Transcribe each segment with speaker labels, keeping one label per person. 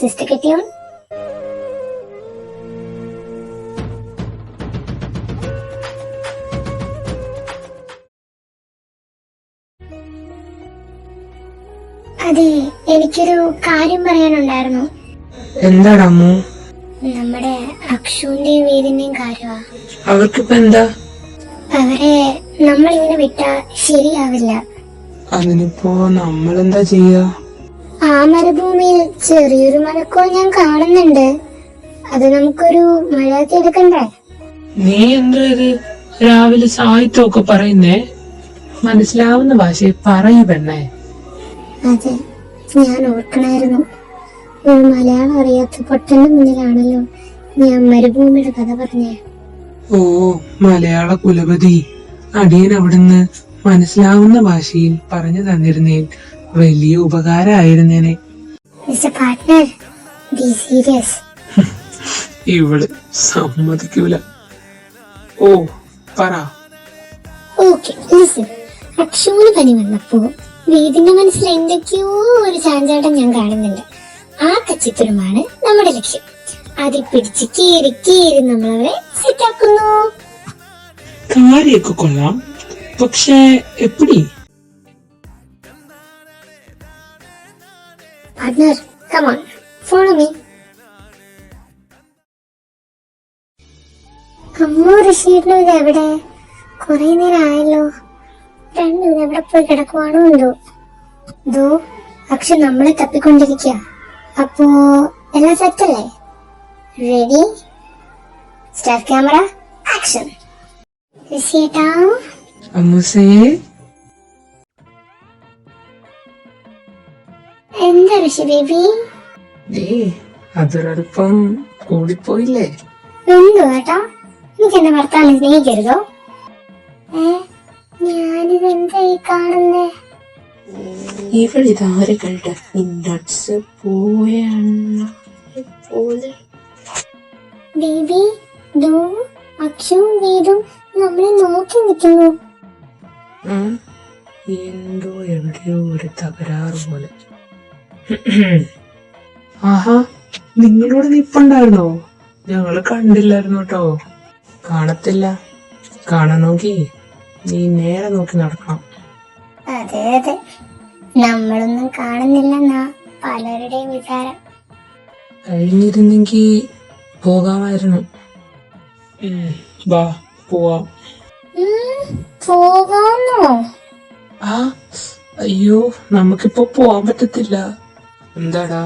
Speaker 1: Sister കെട്ടിയോൻ. അതെ, എനിക്കൊരു കാര്യം പറയാനുണ്ടായിരുന്നു.
Speaker 2: എന്താടാ അമ്മു?
Speaker 1: നമ്മുടെ അക്ഷുവിന്റെയും വീടിന്റെയും കാര്യമാ.
Speaker 2: അവർക്കിപ്പോ എന്താ?
Speaker 1: അവരെ നമ്മളിങ്ങനെ വിട്ടാ ശരിയാവില്ല.
Speaker 2: അതിനിപ്പോ നമ്മളെന്താ ചെയ്യാ?
Speaker 1: ആ മരുഭൂമിയിൽ ചെറിയൊരു മരക്കോൾ ഞാൻ കാണുന്നുണ്ട്. അത് നമുക്കൊരു മഴയാക്കി എടുക്കണ്ടേ?
Speaker 2: നീ എന്താ ഇത് രാവിലെ സാഹിത്യമൊക്കെ പറയുന്നേ? മനസ്സിലാവുന്ന ഭാഷയെ പറയൂ പെണ്ണേ.
Speaker 1: അതെ, ഞാൻ ഓർക്കണായിരുന്നു. ഒരു മലയാളം അറിയാത്ത പൊട്ടന്റെ മുന്നിലാണല്ലോ ഞാൻ മരുഭൂമിയുടെ കഥ പറഞ്ഞേ.
Speaker 2: ഓ മലയാള കുലപതി, അടിയൻ അവിടുന്ന് മനസ്സിലാവുന്ന ഭാഷയിൽ പറഞ്ഞു തന്നിരുന്നേൽ വലിയ ഉപകാരമായിരുന്നേനെ.
Speaker 1: Mister partner, be serious.
Speaker 2: ഇവള് സമ്മതിക്കൂല. ഓ പറ.
Speaker 1: Okay, listen. അക്ഷുവിന് പനി വന്നപ്പോ വേദിന്റെ മനസ്സിൽ എന്തൊക്കെയോ ഒരു ചാഞ്ചാട്ടം ഞാൻ കാണുന്നുണ്ട്. ആ കച്ചിത്തുരുമാണ് നമ്മുടെ ലക്ഷ്യം. അതിൽ പിടിച്ച് കീറി കീറി നമ്മളവരെ സെറ്റാക്കുന്നു.
Speaker 2: കാര്യൊക്കെ കൊള്ളാം, പക്ഷേ എപ്പിടി?
Speaker 1: Partner, come on, follow me. അമ്മോ, ഋഷിയുടെ ഇത് എവിടെ? കുറെ നേരം ആയല്ലോ. രണ്ടുപേരും എവിടെ പോയി കിടക്കുവാണോ എന്തോ. ദോ, അക്ഷു നമ്മളെ തപ്പിക്കൊണ്ടിരിക്കുക. അപ്പോ എല്ലാം സെറ്റല്ലേ? Ready, start camera, action. ഋഷിയേട്ടാ,
Speaker 2: അമ്മുസേ,
Speaker 1: എന്താ ഋഷി ബേബി?
Speaker 2: അതൊരൽപ്പം കൂടിപ്പോയില്ലേ?
Speaker 1: എന്തോ ഏട്ടാ, എനിക്ക് എന്റെ ഭർത്താവിനെ സ്നേഹിക്കരുതോ? ഞാനിതെന്തായി കാണുന്നേ?
Speaker 2: ഇവളിതാരകളുടെ നട്സ് പോയ പോലെ.
Speaker 1: ബേബി, ദോ, അക്ഷവും വേദും നമ്മളെ നോക്കി നിൽക്കുന്നു.
Speaker 2: എന്തോ എവിടെയോ ഒരു തകരാറ് പോലെ. ആഹാ, നിങ്ങളോട് നിപ്പുണ്ടായിരുന്നോ? ഞങ്ങള് കണ്ടില്ലായിരുന്നു കേട്ടോ. കാണത്തില്ല. കാണണമെങ്കിൽ നീ നേരെ നോക്കി നടക്കണം.
Speaker 1: അതെ അതെ, നമ്മളൊന്നും കാണുന്നില്ലെന്നാ പലരുടെയും വിചാരം.
Speaker 2: കഴിഞ്ഞിരുന്നെങ്കി പോകാമായിരുന്നു. വാ പോവാം.
Speaker 1: പോകാന്നോ?
Speaker 2: ആ അയ്യോ, നമുക്കിപ്പോ പോവാൻ പറ്റത്തില്ല. എന്താടാ,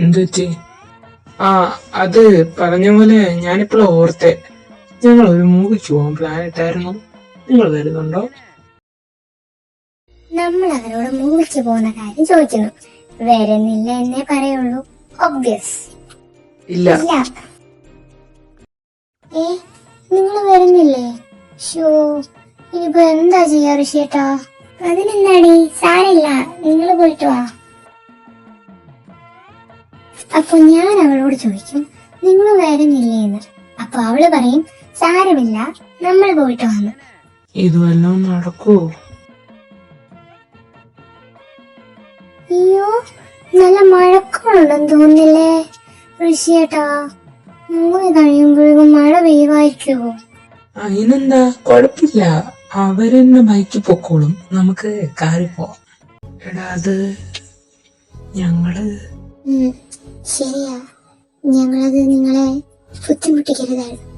Speaker 2: എന്ത് പറ്റി? ആ അത് പറഞ്ഞ പോലെ ഞാനിപ്പോഴും ഓർത്തെ, ഞങ്ങൾ ഒരു മൂവിക്ക് പോകാൻ പ്ലാൻ ഇട്ടായിരുന്നു. നിങ്ങൾ വരുന്നുണ്ടോ?
Speaker 1: നമ്മൾ അവരോട് മൂവിക്ക് പോകുന്ന കാര്യം ചോദിക്കുന്നു. വരുന്നില്ല എന്നേ പറയുള്ളൂ. ഒബ്വിയസ്.
Speaker 2: ഇല്ല.
Speaker 1: നിങ്ങൾ വരുന്നില്ലേ? ഷോ, ഇനിയിപ്പോ എന്താ ചെയ്യാ ഋഷിയേട്ടാ? അതിനെന്താടി, സാരമില്ല, നിങ്ങൾ പോയിട്ട് വാ. അപ്പൊ ഞാൻ അവളോട് ചോദിക്കും, നിങ്ങൾ വരുന്നില്ലേ എന്ന്. അപ്പൊ അവള് പറയും, സാരമില്ല, നമ്മൾ പോയിട്ട് വന്നു.
Speaker 2: ഇതുവെല്ലാം നടക്കൂ?
Speaker 1: അയ്യോ, നല്ല മഴക്കോളുണ്ടെന്ന് തോന്നുന്നില്ലേ ഋഷിയേട്ടാ? മൂന്ന് കഴിയുമ്പോഴേക്കും മഴ പെയ്യുമായിരിക്കുമോ?
Speaker 2: അതിനെന്താ, കുഴപ്പമില്ല. അവരെന്നെ ബൈക്കിൽ പൊക്കോളും, നമുക്ക് കാറിൽ പോവാം. എടാ, അത് ഞങ്ങള്
Speaker 1: ശരിയാ, ഞങ്ങളത് നിങ്ങളെ ബുദ്ധിമുട്ടിക്കരുതായിരുന്നു.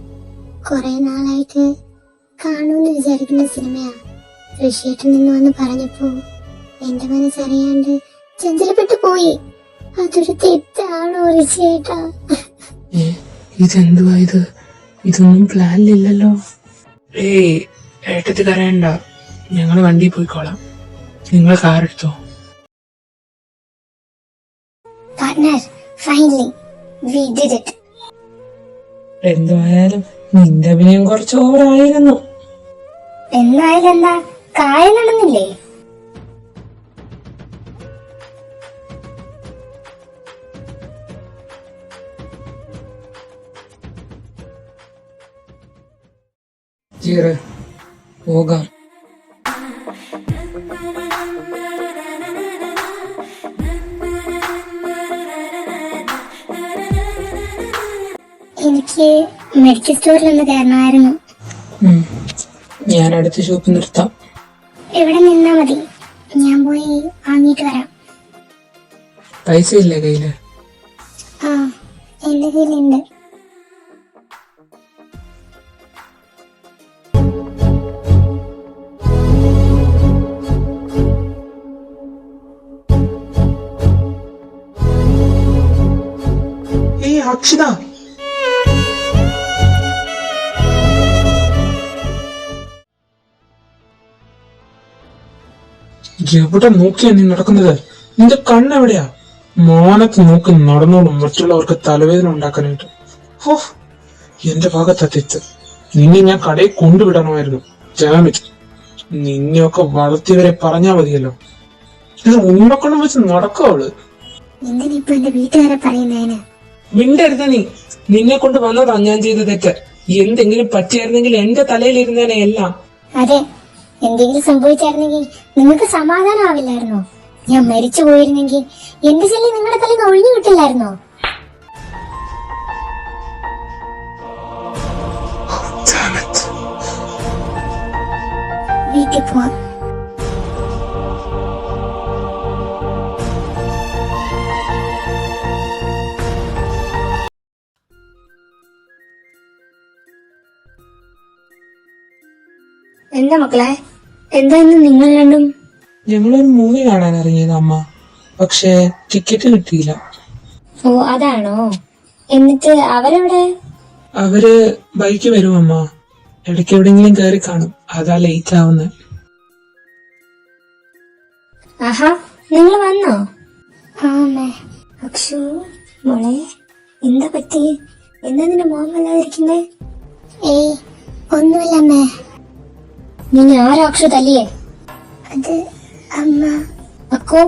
Speaker 1: കുറെ നാളായിട്ട് കാണുമെന്ന് വിചാരിക്കുന്ന സിനിമയാ. ഋഷിയേട്ടൻ നിന്ന് വന്ന് പറഞ്ഞപ്പോ എന്റെ മനസ്സറിയാണ്ട് ചഞ്ചലപ്പെട്ടു പോയി. അതൊരു തെറ്റാണോ ഋഷിയേട്ടാ?
Speaker 2: ഇതെന്തുവാ ഇത്? ഇതൊന്നും പ്ലാനിലില്ലല്ലോ. ഏട്ടത്തി കരയണ്ട, ഞങ്ങള് വണ്ടി പോയിക്കോളാം. നിങ്ങൾ കാറെടുത്തോ.
Speaker 1: Partner, finally we did it.
Speaker 2: എന്തായാലും നിന്റെ അഭിനയം കുറച്ച് ഓവറായിരുന്നു.
Speaker 1: എന്തായാലും എന്താ, കാര്യം നടന്നില്ലേ?
Speaker 2: പോകാം.
Speaker 1: എനിക്ക് മെഡിക്കൽ സ്റ്റോറിൽ ഒന്ന് കയറണമായിരുന്നു.
Speaker 2: ഞാൻ അടുത്ത ഷോപ്പ് നിർത്താം.
Speaker 1: ഇവിടെ നിന്നാ മതി, ഞാൻ പോയി വാങ്ങിയിട്ട് വരാം.
Speaker 2: പൈസ ഇല്ലേ കയ്യില്?
Speaker 1: ആ, എന്റെ കയ്യിലുണ്ട്.
Speaker 2: അക്ഷിത, എവിടെ നോക്കിയാ നീ നടക്കുന്നത്? നിന്റെ കണ്ണെവിടെയാ? മാനത്ത് നോക്കി നടന്നോളും മറ്റുള്ളവർക്ക് തലവേദന ഉണ്ടാക്കാനായിട്ട്. ഓ, എന്റെ ഭാഗത്താ തെറ്റ്. നിന്നെ ഞാൻ കടയിൽ കൊണ്ടുവിടണമായിരുന്നു. ജാമിറ്റ്, നിന്നെയൊക്കെ വളർത്തിയവരെ പറഞ്ഞാ മതിയല്ലോ. ഇത് ഉമ്മക്കൊണ്ട് വെച്ച് നടക്കവള്.
Speaker 1: എന്തിനിപ്പോ എന്റെ വീട്ടുകാരെ പറയുന്നതിന്?
Speaker 2: മിണ്ടരുത് നീ. നിന്നെ കൊണ്ട് വന്നതാ ഞാൻ ചെയ്ത തെറ്റ്. എന്തെങ്കിലും പറ്റിയായിരുന്നെങ്കിൽ എന്റെ തലയിലിരുന്നേനെ എല്ലാം.
Speaker 1: അതെ, എന്തെങ്കിലും സംഭവിച്ചായിരുന്നെങ്കിൽ നിങ്ങൾക്ക് സമാധാനമാവില്ലായിരുന്നോ? ഞാൻ മരിച്ചു പോയിരുന്നെങ്കിൽ എന്റെ ശല്യം നിങ്ങളുടെ തലയിൽ ഒഴിഞ്ഞു കിട്ടില്ലായിരുന്നോ? വീട്ടിൽ പോവാം. എന്താ മക്കളെ, എന്താ ഇന്ന് നിങ്ങൾ രണ്ടും?
Speaker 2: ഞങ്ങളൊരു മൂവി കാണാൻ ഇറങ്ങിയത് അമ്മ, പക്ഷെ ടിക്കറ്റ് കിട്ടിയില്ല.
Speaker 1: ഓ, അതാണോ? എന്നിട്ട് അവരെവിടെ?
Speaker 2: അവര് ബൈക്ക് വരും അമ്മ. ഇടയ്ക്ക് എവിടെങ്കിലും കയറി കാണും, അതാ ലേറ്റ് ആവുന്നത്.
Speaker 1: ആഹാ, നിങ്ങൾ വന്നോ? അക്ഷു മോളെ, എന്താ പറ്റി? എന്താ നിന്റെ മോൻ വല്ലാതിരിക്കുന്നേ? ഏയ്, ഒന്നുമില്ല അമ്മേ. നിന്നെ ആരാ അക്ഷു തല്ലിയേ? അത് അമ്മ. അക്കോ,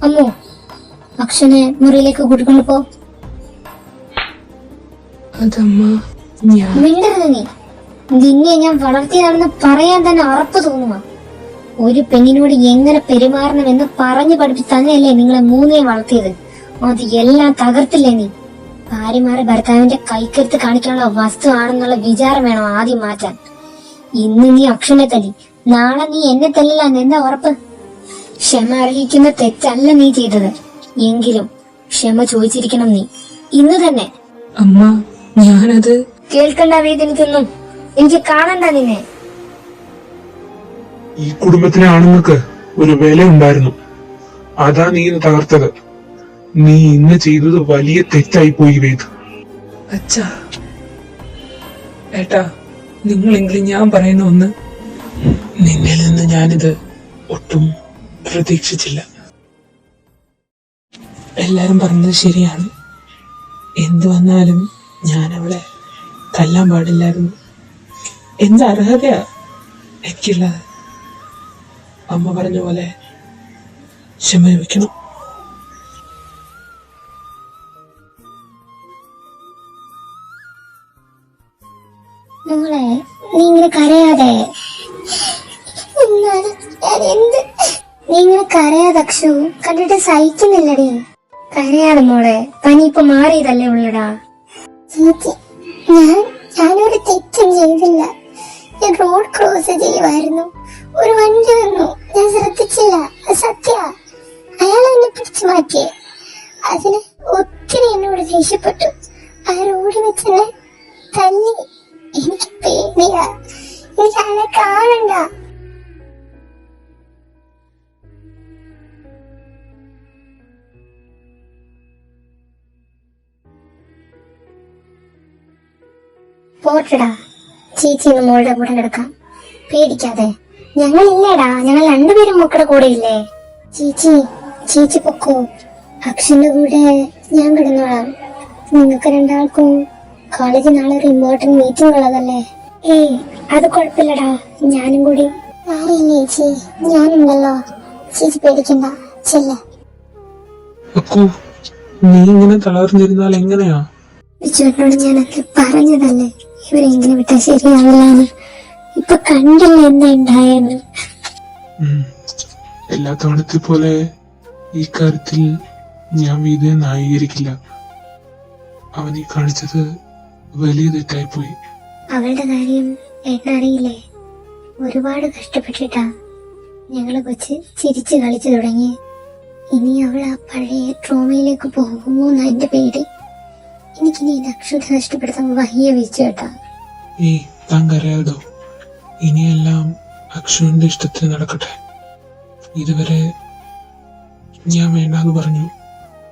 Speaker 1: അമ്മോ, അക്ഷനെ മുറിയിലേക്ക് കൂട്ടിക്കൊണ്ടു പോ. മിണ്ടരുത് നീ. നിന്നെ ഞാൻ വളർത്തിയതാണെന്ന് പറയാൻ തന്നെ അറപ്പ് തോന്നുക. ഒരു പെണ്ണിനോട് എങ്ങനെ പെരുമാറണമെന്ന് പറഞ്ഞു പഠിപ്പിച്ച് തന്നെയല്ലേ നിങ്ങളെ മൂന്നേയും വളർത്തിയത്. അത് എല്ലാം തകർത്തില്ലേ നീ? ഭാര്യമാരെ ഭർത്താവിന്റെ കൈക്കരുത്ത് കാണിക്കാനുള്ള വസ്തു ആണെന്നുള്ള വിചാരം വേണം ആദ്യം മാറ്റാൻ. ഇന്ന് നീ അക്ഷനെ തല്ലി, നാളെ നീ എന്നെ തല്ലില്ല എന്താ ഉറപ്പ്? ക്ഷമ അർഹിക്കുന്ന തെറ്റല്ല നീ ചെയ്തത്. എങ്കിലും ക്ഷമ ചോദിച്ചിരിക്കണം നീ, ഇന്ന് തന്നെ.
Speaker 2: അമ്മ, ഞാനത്
Speaker 1: കേൾക്കണ്ട വേദനിക്കൊന്നും. എനിക്ക് കാണണ്ട നിന്നെ.
Speaker 3: ഈ കുടുംബത്തിലെ ആണുങ്ങൾക്ക് ഒരു വില ഉണ്ടായിരുന്നു, അതാ നീ ഇന്ന് തകർത്തത്. നീ ഇന്ന് ചെയ്തത് വലിയ തെറ്റായി പോയി വേദ്.
Speaker 2: അച്ഛാ, ഏട്ടാ, നിങ്ങളെങ്കിലും ഞാൻ പറയുന്ന ഒന്ന്. നിന്നിൽ നിന്ന് ഞാനിത് ഒട്ടും പ്രതീക്ഷിച്ചില്ല. എല്ലാരും പറഞ്ഞത് ശരിയാണ്. എന്തു വന്നാലും ഞാൻ അവളെ തല്ലാൻ പാടില്ലായിരുന്നു. എന്ത് അർഹതയാ എനിക്കുള്ളത്? അമ്മ പറഞ്ഞ പോലെ ക്ഷമ ചോദിക്കണം.
Speaker 1: മോളെ, നീ ഇങ്ങനെ കരയാതെ. നീ ഇങ്ങനെ കരയാതെ അക്ഷു, കണ്ടിട്ട് സഹിക്കുന്നില്ലടി. കരയാതെ മോളെ, പനി ഇപ്പൊ മാറിയതല്ലേ ഉള്ളടാ. ഞാനൊരു തെറ്റും ചെയ്തില്ല. ഞാൻ റോഡ് ക്രോസ് ചെയ്യുമായിരുന്നു, ഒരു വണ്ടി വന്നു, ഞാൻ ശ്രദ്ധിച്ചില്ല. സത്യ, അയാൾ എന്നെ പിടിച്ചു മാറ്റിയേ. അതിന് ഒത്തിരി എന്നോട് ദേഷ്യപ്പെട്ടു. ആ റോഡിൽ വെച്ചെന്നെ തല്ലി. എനിക്ക് പേടിയാ, എനിക്ക് അയാളെ കാണണ്ട. പോട്ടടാ, ചേച്ചി ഇന്ന് മോളുടെ കൂടെ കിടക്കാം, പേടിക്കാതെ. ഞങ്ങളില്ലേടാ, ഞങ്ങൾ രണ്ടുപേരും മക്കളുടെ കൂടെ ഇല്ലേ. ചേച്ചി പൊക്കോ, അക്ഷന്റെ കൂടെ ഞാൻ കിടന്നോളാം. നിങ്ങൾക്ക് രണ്ടാൾക്കും കോളേജിൽ നാളെ ഒരു ഇമ്പോർട്ടന്റ് മീറ്റിംഗ് ഉള്ളതല്ലേ. ഏയ്, അത് കുഴപ്പമില്ലടാ, ഞാനും കൂടി. ആരില്ലേ ചേച്ചി, ഞാനുണ്ടല്ലോ, ചേച്ചി പേടിക്കണ്ട, ചെല്ല.
Speaker 3: നീ ഇങ്ങനെ തളർന്നിരുന്നാൽ എങ്ങനെയാ?
Speaker 1: ചേട്ടനോട് ഞാനൊക്കെ പറഞ്ഞതല്ലേ ഇവരെങ്ങനെ വിട്ടാ ശരിയാവില്ലാന്ന്. ഇപ്പൊ കണ്ടില്ല എന്താ ഉണ്ടായെന്ന്.
Speaker 3: എല്ലാ തവണത്തെ പോലെ ഈ കാര്യത്തിൽ ഞാൻ വീതയെ ന്യായീകരിക്കില്ല. അവൻ ഈ കാണിച്ചത് വലിയ തെറ്റായിപ്പോയി.
Speaker 1: അവളുടെ കാര്യം ഏട്ടനറിയില്ലേ? ഒരുപാട് കഷ്ടപ്പെട്ടിട്ടാ ഞങ്ങളെ കൊച്ച് ചിരിച്ചു കളിച്ചു തുടങ്ങി. ഇനി അവൾ ആ പഴയ ട്രോമയിലേക്ക് പോകുമോ എന്ന് എന്റെ പേടി. എനിക്കിനി ഇത് അക്ഷത നഷ്ടപ്പെടുത്താൻ വയ്യ ചേട്ടാ.
Speaker 3: താൻ കരയാതോ. ഇനിയെല്ലാം അക്ഷുവിന്റെ ഇഷ്ടത്തിന് നടക്കട്ടെ. ഇതുവരെ ഞാൻ വേണ്ടാന്ന് പറഞ്ഞു.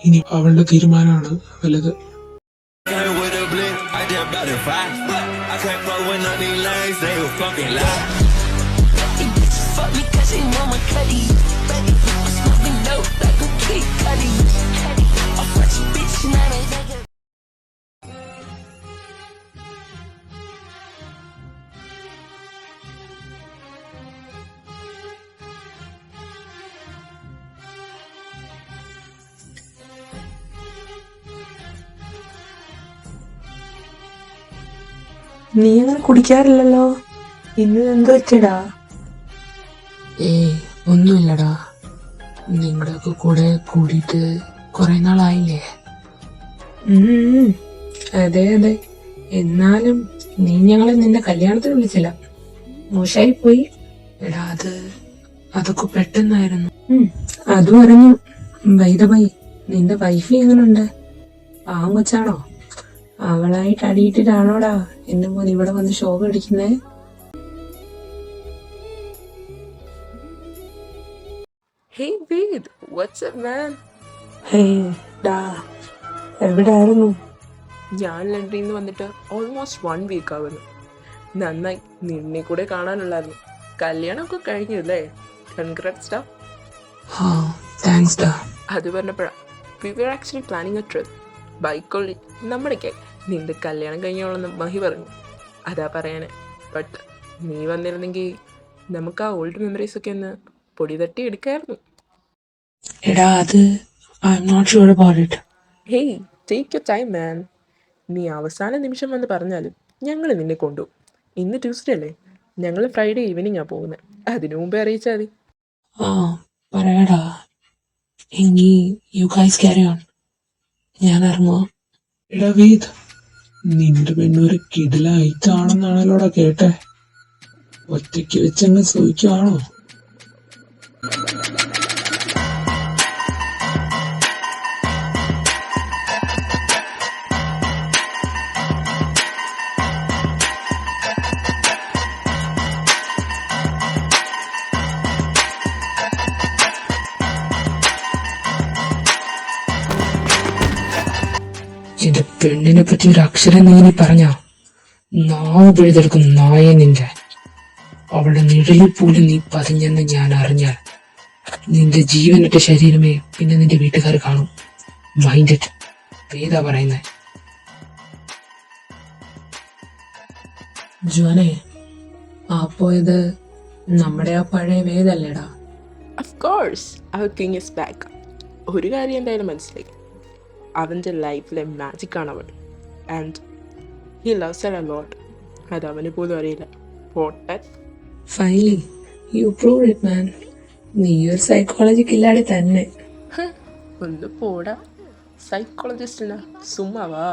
Speaker 3: ഇനി അവളുടെ തീരുമാനമാണ് വലുത്.
Speaker 2: നീ അങ്ങനെ കുടിക്കാറില്ലല്ലോ, ഇന്ന് എന്ത് വെച്ചടാ? ഒന്നുമില്ലടാ, നിങ്ങളുടെയൊക്കെ കൂടെ കൂടിയിട്ട് കുറെ നാളായില്ലേ. അതെ അതെ, എന്നാലും നീ ഞങ്ങളെ നിന്റെ കല്യാണത്തിന് വിളിച്ചില്ല, മോശമായി പോയി. എടാ അതൊക്കെ പെട്ടെന്നായിരുന്നു. അത് പറഞ്ഞു. വൈദബൈ, നിന്റെ വൈഫ് എങ്ങനുണ്ട്? പാവം കൊച്ചാണോ? അവളായിട്ട് അടിയിട്ടിട്ടാണോടാ എന്റെ മോൻ ഇവിടെ വന്ന് shock അടിക്കുന്നേ?
Speaker 4: Hey Ved, what's up man?
Speaker 2: എവിടെയായിരുന്നു?
Speaker 4: ഞാൻ ലണ്ടനിൽ നിന്ന് വന്നിട്ട് ഓൾമോസ്റ്റ് 1 വീക്ക് ആവുന്നു. നന്നായി, നിന്നെ കൂടെ കാണാനുള്ളായിരുന്നു. കല്യാണമൊക്കെ കഴിഞ്ഞല്ലേ? കൺഗ്രാറ്റ്സ് ഡാ.
Speaker 2: താങ്ക്സ് ഡാ.
Speaker 4: അത് പറഞ്ഞപ്പോഴാ we were actually planning a trip. ബൈക്കൊള്ളി നമ്മുടെയൊക്കെ നിന്റെ കല്യാണം കഴിഞ്ഞോളെന്ന് മഹി പറഞ്ഞു. അതാ പറയാന്. ബട്ട് നീ വന്നിരുന്നെങ്കിൽ നമുക്ക് ആ ഓൾഡ് മെമ്മറീസ് ഒക്കെ ഒന്ന് പൊടി തട്ടി എടുക്കായിരുന്നു.
Speaker 2: എടാ I'm not sure about it.
Speaker 4: Hey, take your time man. നീ അവസാന നിമിഷം വന്ന് പറഞ്ഞാലും ഞങ്ങൾ നിന്നെ കൊണ്ടുപോകും. ഇന്ന് ട്യൂസ്ഡേ അല്ലേ? ഞങ്ങൾ ഫ്രൈഡേ ഈവനിങ്ങാണ് പോകുന്നത്. അതിനു മുമ്പേ അറിയിച്ചാൽ മതി.
Speaker 2: പറയാടാ. എങ്കിൽ യു ഗൈസ് ക്യാരി ഓൺ, ഞാൻ ഇറങ്ങുക.
Speaker 3: എടാ വീത്, നിന്റെ പെണ്ണൊരു കിടിലായിട്ടാണെന്നാണല്ലോടാ കേട്ടെ. ഒറ്റയ്ക്ക് വെച്ചങ്ങ് സൂഹിക്കുവാണോ?
Speaker 2: എന്റെ പെണ്ണിനെ പറ്റി ഒരു അക്ഷരം നീ പറഞ്ഞ നാവ് പിഴുതെടുക്കും നായ നിന്റെ. അവളുടെ നിഴലിൽ പോലും നീ പതിഞ്ഞെന്ന് ഞാൻ അറിഞ്ഞാൽ നിന്റെ ജീവനറ്റ ശരീരമേ പിന്നെ നിന്റെ വീട്ടുകാർ കാണും. Mind it. വേദാ പറയുന്നേ. ജോനെ, ആ പോയത് നമ്മുടെ ആ പഴയ വേദല്ലേടാ?
Speaker 4: Of course, our king is back. ഒരു കാര്യം എന്തായാലും മനസ്സിലായി, അവൻ്റെ ലൈഫിലെ മാജിക്കാണ് അവൾ. And he loves her a lot. അത് അവന് പോലും അറിയില്ല. പൊട്ടൻ.
Speaker 2: Finally you proved it man. നീ ഒരു സൈക്കോളജി കില്ലാടി തന്നെ.
Speaker 4: ഒന്ന് പോടാ, സൈക്കോളജിസ്റ്റിനാ സുമ്മാവാ.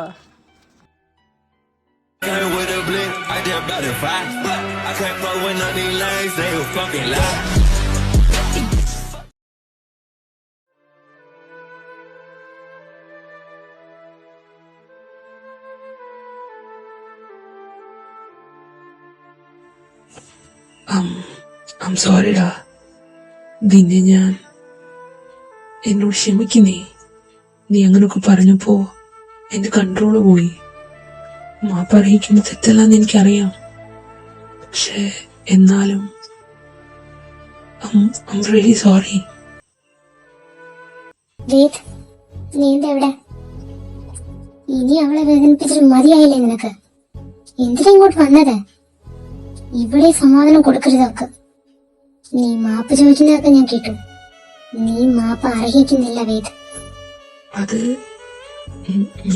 Speaker 2: I'm sorryടാ. നിന്നെ ഞാൻ എന്നോട് ക്ഷമിക്കുന്നേ. നീ അങ്ങനൊക്കെ പറഞ്ഞപ്പോ എന്റെ കൺട്രോള് പോയി. മാപ്പറിയിക്കുന്ന തെറ്റല്ലാന്ന് എനിക്കറിയാം. പക്ഷെ എന്നാലും I'm really sorry.
Speaker 1: വേദ്, നീ എന്താ എവിടെ? ഇനി അവളെ വേദനിപ്പിച്ചിട്ട് മതിയായില്ലേ നിനക്ക്? എന്തിനാ ഇങ്ങോട്ട് വന്നത്? ഇവിടെ സമാധാനം കൊടുക്കരുത് അവക്ക്. നീ മാപ്പ് ചോദിക്കുന്നതൊക്കെ ഞാൻ കേട്ടു. നീ മാപ്പ് അർഹിക്കുന്നില്ല വേദ്.
Speaker 2: അത്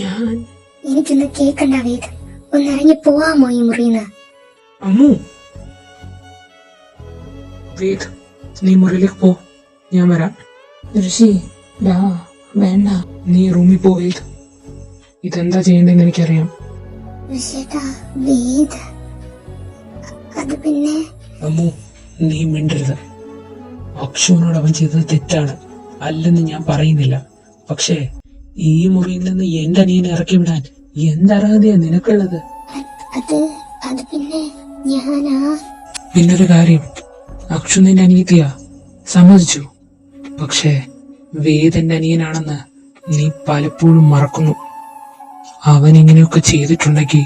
Speaker 2: ഞാൻ
Speaker 1: എനിക്കൊന്ന് കേക്കണ്ട വേദ്. ഒന്ന് ഇറങ്ങി പോവാമോ ഈ മുറിന്ന്?
Speaker 2: അമ്മു, വേദ് നീ മുറിയിലേക്ക് പോ, ഞാൻ വരാം. ഋഷി വേണ്ട, നീ റൂമിൽ പോ വേദ്. ഇതെന്താ ചെയ്യേണ്ടതെന്ന് എനിക്കറിയാം.
Speaker 1: ഋഷിയേട്ടാ വേദ് അത് പിന്നെ
Speaker 2: അമ്മു, നീ മിണ്ടരുത്. അക്ഷുവിനോട് അവൻ ചെയ്തത് തെറ്റാണ്, അല്ലെന്ന് ഞാൻ പറയുന്നില്ല. പക്ഷേ ഈ മുറിയിൽ നിന്ന് എന്റെ അനിയനെ ഇറക്കി വിടാൻ എന്തർഹതയാ നിനക്കുള്ളത്?
Speaker 1: അത് അത് പിന്നെ ഞാനാ.
Speaker 2: പിന്നൊരു കാര്യം, അക്ഷു നിന്റെ അനിയത്തിയാ, സമ്മതിച്ചു. പക്ഷേ വേദ് എന്റെ അനിയനാണെന്ന് നീ പലപ്പോഴും മറക്കുന്നു. അവൻ ഇങ്ങനെയൊക്കെ ചെയ്തിട്ടുണ്ടെങ്കിൽ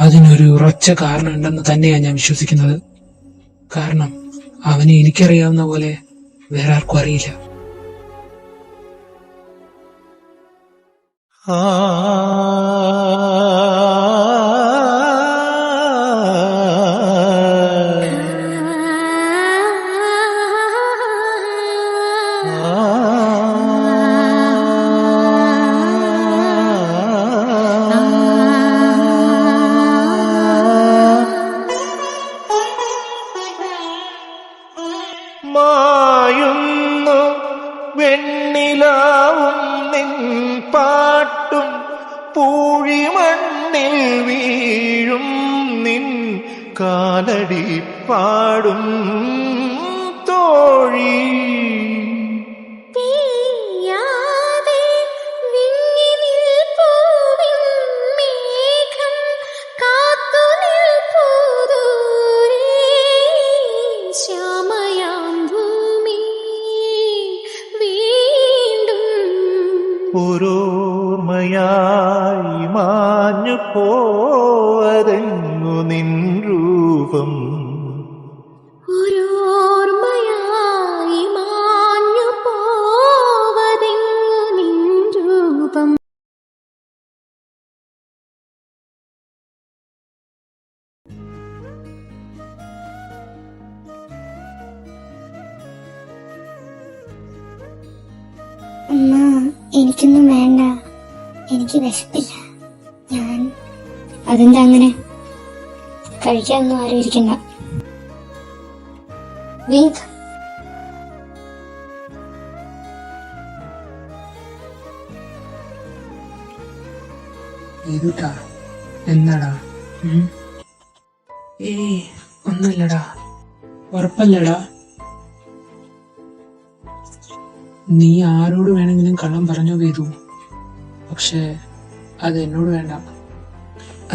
Speaker 2: അതിനൊരു ഉറച്ച കാരണം ഉണ്ടെന്ന് തന്നെയാ ഞാൻ വിശ്വസിക്കുന്നത്. കാരണം അവനെ എനിക്കറിയാവുന്ന പോലെ വേറെ ആർക്കും അറിയില്ല.
Speaker 5: മായുന്നു വെണ്ണിലാവും നിൻ പാട്ടും പൂഴിമണ്ണിൽ വീഴും നിൻ കാലടി പാടും തോഴി. ഓരോർമ്മയായി മാഞ്ഞു പോവതെങ്ങു നിൻ രൂപം.
Speaker 1: ഓരോർമ്മയായി മാഞ്ഞു പോവതെങ്ങു നിൻ രൂപം. അമ്മ, എനിക്കൊന്നും വേണ്ട, എനിക്ക് വിശപ്പില്ല. ഞാൻ അതെന്താ അങ്ങനെ? കഴിക്കാനൊന്നും ആരും ഇരിക്കണ്ട. വേദ്,
Speaker 2: ഏതുട്ടാ? എന്താടാ? ഏയ് ഒന്നല്ലടാ, ഉറപ്പല്ലടാ. നീ ആരോട് വേണമെങ്കിലും കള്ളം പറഞ്ഞോ വേദു, പക്ഷെ അത് എന്നോട് വേണ്ട.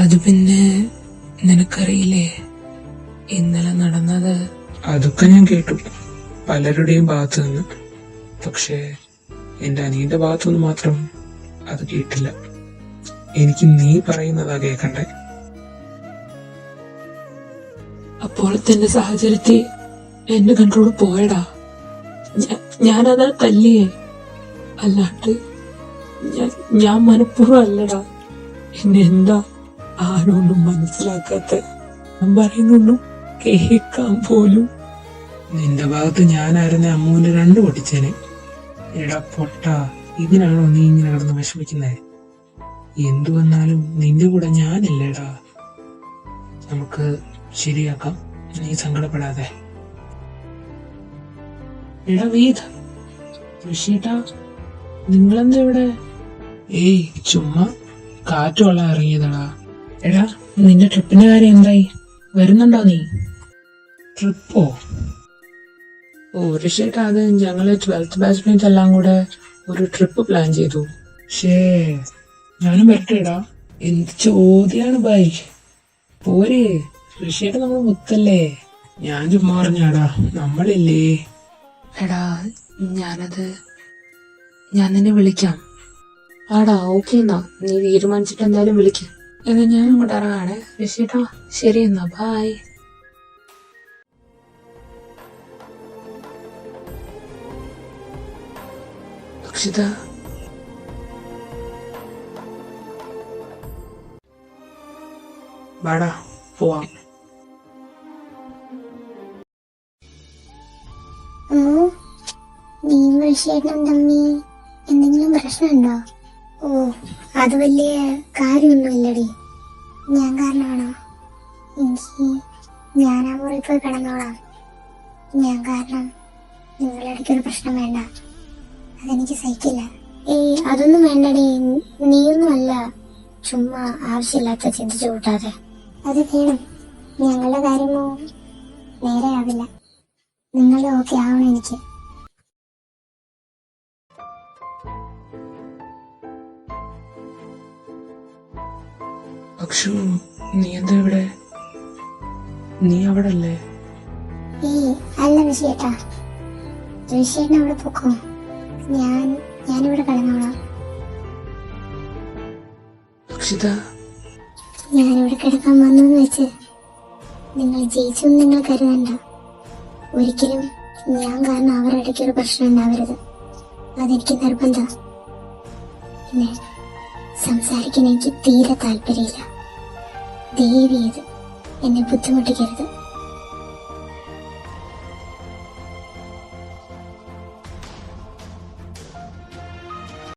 Speaker 2: അത് പിന്നെ നിനക്കറിയില്ലേ ഇന്നലെ നടന്നത്? അതൊക്കെ ഞാൻ കേട്ടു പലരുടെയും ഭാഗത്തു നിന്ന്. പക്ഷേ എന്റെ അനിയന്റെ ഭാഗത്തുനിന്ന് മാത്രം അത് കേട്ടില്ല. എനിക്ക് നീ പറയുന്നതാ കേക്കണ്ടേ. അപ്പോഴത്തെ എന്റെ സാഹചര്യത്തിൽ എന്റെ കൺട്രോൾ പോയടാ. ഞാനതാ തല്ലിയേ, അല്ലാണ്ട് ഞാൻ മനഃപൂർവ്വം അല്ലടാ. എന്നെ എന്താ ആരൊന്നും മനസ്സിലാക്കാത്ത? ഞാൻ പറയുന്നൊന്നും കേൾക്കാൻ പോലും. നിന്റെ ഭാഗത്ത് ഞാനായിരുന്നെ അമ്മൂന്റെ രണ്ടു പൊട്ടിച്ചേനെ. എടാ പൊട്ട, ഇതിനാണോ നീ ഇങ്ങനെ കിടന്ന് വിഷമിക്കുന്നേ? എന്തു വന്നാലും നിന്റെ കൂടെ ഞാനില്ലേടാ. നമുക്ക് ശരിയാക്കാം, നീ സങ്കടപ്പെടാതെ. എടാ വീത്, ഋഷിയേട്ടാ, നിങ്ങളെന്താ ഇവിടെ? ഏയ് ചുമ്മാ കാറ്റ് കൊള്ളാൻ ഇറങ്ങിയതാടാ. എടാ, നിന്റെ ട്രിപ്പിന്റെ കാര്യം എന്തായി? വരുന്നുണ്ടോ നീ? ട്രിപ്പോ? ഓ ഋഷിയേട്ടാ, അത് ഞങ്ങള് 12th ബാച്ച്മേറ്റ് എല്ലാം കൂടെ ഒരു ട്രിപ്പ് പ്ലാൻ ചെയ്തു. ഞാനും വരട്ടെടാ. എന്ത് ചോദ്യാണ് ബൈ? പോരെ, ഋഷിയേട്ടാ നമ്മൾ മുത്തല്ലേ. ഞാൻ ചുമ്മാ പറഞ്ഞാടാ, നമ്മളില്ലേ. എടാ, ഞാൻ നിന്നെ വിളിക്കാം. ആടാ, ഓക്കെ എന്നാ, നീ തീരുമാനിച്ചിട്ട് എന്തായാലും വിളിക്കാം. എന്നാ ഞാൻ അങ്ങോട്ട് ഇറങ്ങാണേ ഋഷിയേട്ടാ. ശരി എന്നാ, ബായ്. അക്ഷിത, വാടാ പോവാം.
Speaker 1: അമ്മു, നീയും ഋഷിയേട്ടനും തമ്മി എന്തെങ്കിലും പ്രശ്നമുണ്ടോ? ഓ, അത് വലിയ കാര്യമൊന്നുമില്ലടി. ഞാൻ കാരണമാണോ? ഞാൻ ആ മുറി പോയി കിടന്നോളാം. ഞാൻ കാരണം നിങ്ങളിടയ്ക്കൊരു പ്രശ്നം വേണ്ട, അതെനിക്ക് സഹിക്കില്ല. ഏയ് അതൊന്നും വേണ്ടടി, നീയൊന്നും അല്ല. ചുമ്മാ ആവശ്യമില്ലാത്ത ചിന്തിച്ചു കൂട്ടാതെ. അത് വേണം, ഞങ്ങളുടെ കാര്യമോ നേരെയാവില്ല. നിങ്ങൾ ഓക്കെ ആവണം എനിക്ക്.
Speaker 2: അക്ഷു, നീ എന്താ ഇവിടെ? നീ അവിടെ അല്ലേ?
Speaker 1: അല്ല ഋഷിയേട്ടാ, ഋഷിയേട്ടൻ അവിടെ പൊക്കോ, ഞാനിവിടെ കിടന്നോളാം.
Speaker 2: അക്ഷിത,
Speaker 1: ഞാനിവിടെ കിടക്കാൻ വന്നെന്ന് വെച്ച് നിങ്ങൾ ജയിച്ചു നിങ്ങൾ കരുതണ്ട. ഒരിക്കലും ഞാൻ കാരണം അവരുടെ ഇടയ്ക്കൊരു പ്രശ്നം ഉണ്ടാവരുത്. അതെനിക്ക് നിർബന്ധം. പിന്നെ സംസാരിക്കാൻ എനിക്ക് തീരെ താല്പര്യമില്ല. ദയവ് ചെയ്ത് എന്നെ ബുദ്ധിമുട്ടിക്കരുത്.